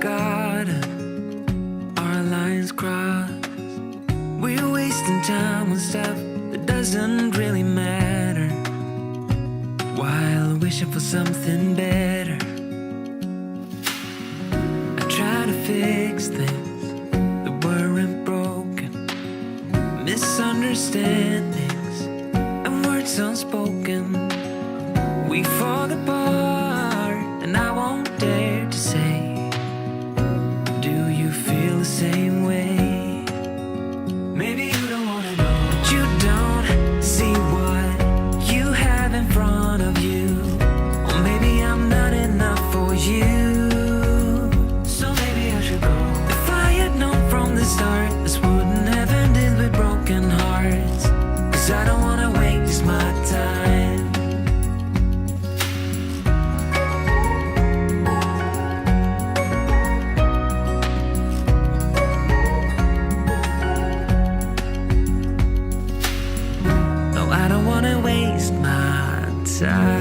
forgotten, our lines crossed. We're wasting time on stuff that doesn't really matter, while wishing for something better. I try to fix things that weren't broken, misunderstandings and words unspoken. We fall apart and I won't dare to say, do you feel the same way? Maybe you don't wanna know, but you don't see what you have in front of you. Or maybe I'm not enough for you, so maybe I should go. If I had known from the start, this wouldn't have ended with broken hearts. Cause I don't wanna waste my time. No, I don't wanna waste my time.